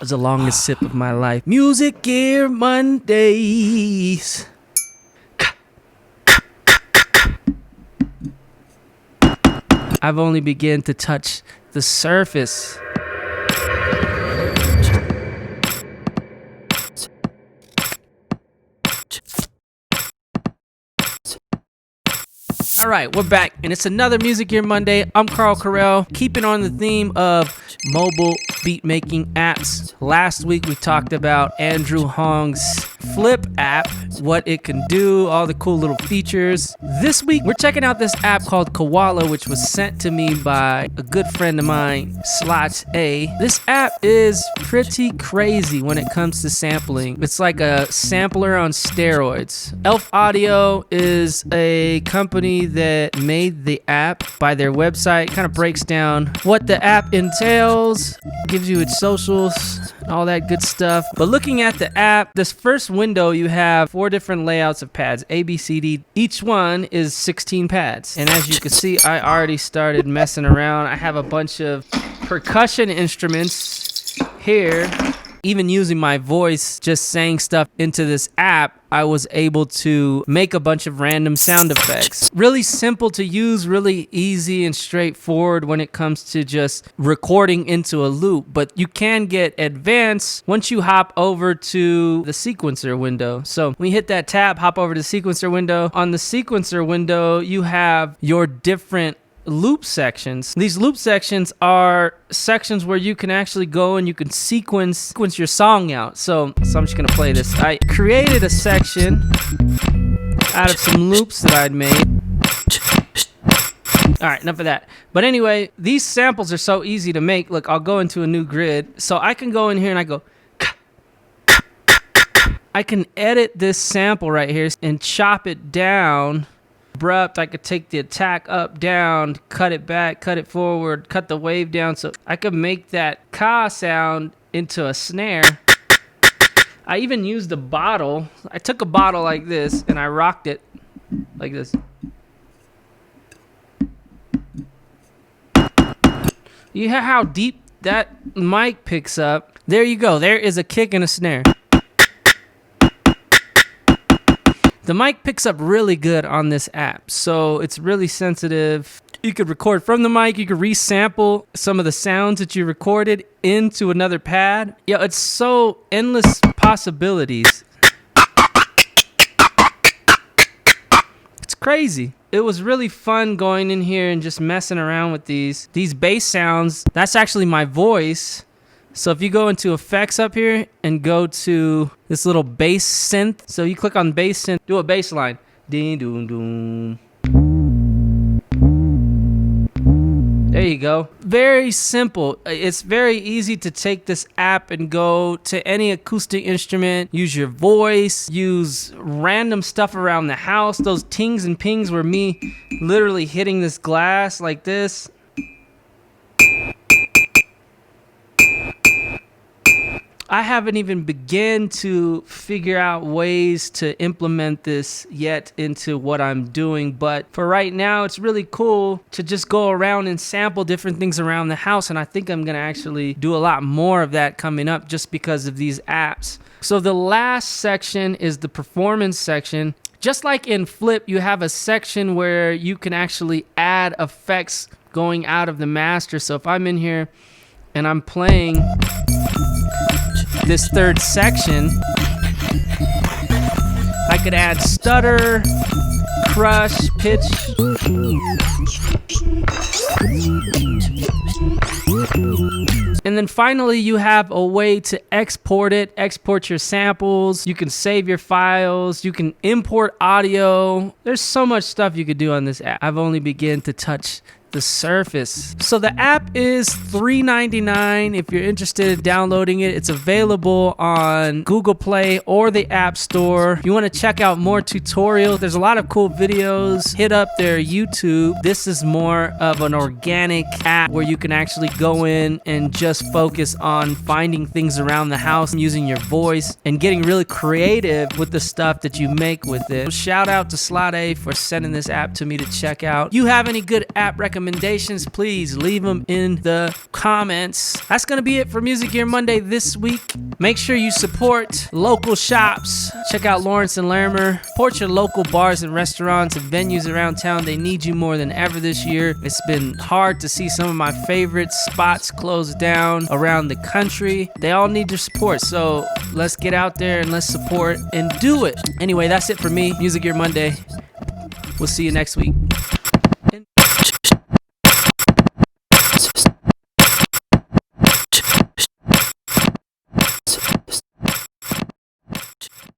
was the longest sip of my life. Music Gear Mondays. I've only begun to touch the surface. All right, we're back, and it's another Music Gear Monday. I'm Carl Carell, keeping on the theme of mobile beat making apps. Last week we talked about Andrew Hong's Flip app, what it can do, all the cool little features. This week we're checking out this app called Koala, which was sent to me by a good friend of mine, Slots A. This app is pretty crazy when it comes to sampling. It's like a sampler on steroids. Elf Audio is a company that made the app. By their website, kind of breaks down what the app entails, gives you its socials, all that good stuff. But looking at the app, this first window, you have 4 different layouts of pads, A, B, C, D. Each one is 16 pads. And as you can see, I already started messing around. I have a bunch of percussion instruments here. Even using my voice, just saying stuff into this app, I was able to make a bunch of random sound effects. Really simple to use, really easy and straightforward when it comes to just recording into a loop. But you can get advanced once you hop over to the sequencer window. So when you hit that tab, hop over to the sequencer window. On the sequencer window, you have your different loop sections. These loop sections are sections where you can actually go and you can sequence your song out. So I'm just gonna play this. I created a section out of some loops that I'd made. All right, enough of that. But anyway, these samples are so easy to make. Look, I'll go into a new grid. So I can go in here and I go, I can edit this sample right here and chop it down. Abrupt, I could take the attack up, down, cut it back, cut it forward, cut the wave down, so I could make that ka sound into a snare. I even used a bottle. I took a bottle like this and I rocked it like this. You hear how deep that mic picks up? There you go. There is a kick and a snare. The mic picks up really good on this app, so it's really sensitive. You could record from the mic, you could resample some of the sounds that you recorded into another pad. Yeah, it's so endless possibilities. It's crazy. It was really fun going in here and just messing around with these bass sounds. That's actually my voice. So if you go into effects up here and go to this little bass synth, so you click on bass synth, do a bass line. Ding, doom, doom. There you go. Very simple. It's very easy to take this app and go to any acoustic instrument, use your voice, use random stuff around the house. Those tings and pings were me literally hitting this glass like this. I haven't even begun to figure out ways to implement this yet into what I'm doing, but for right now, it's really cool to just go around and sample different things around the house, and I think I'm gonna actually do a lot more of that coming up just because of these apps. So the last section is the performance section. Just like in Flip, you have a section where you can actually add effects going out of the master. So if I'm in here and I'm playing this third section, I could add stutter, crush, pitch. And then finally, you have a way to export it, export your samples. You can save your files. You can import audio. There's so much stuff you could do on this app. I've only begun to touch the surface. So the app is $3.99 if you're interested in downloading it. It's available on Google Play or the App Store. If you want to check out more tutorials, there's a lot of cool videos. Hit up their YouTube. This is more of an organic app where you can actually go in and just focus on finding things around the house, using your voice, and getting really creative with the stuff that you make with it. So shout out to Slot A for sending this app to me to check out. You have any good app recommendations? recommendations, please leave them in the comments. That's going to be it for Music Gear Monday this week. Make sure you support local shops. Check out Lawrence and Larimer. Support your local bars and restaurants and venues around town. They need you more than ever this year. It's been hard to see some of my favorite spots close down around the country. They all need your support, so let's get out there and let's support and do it. Anyway, that's it for me. Music Gear Monday. We'll see you next week.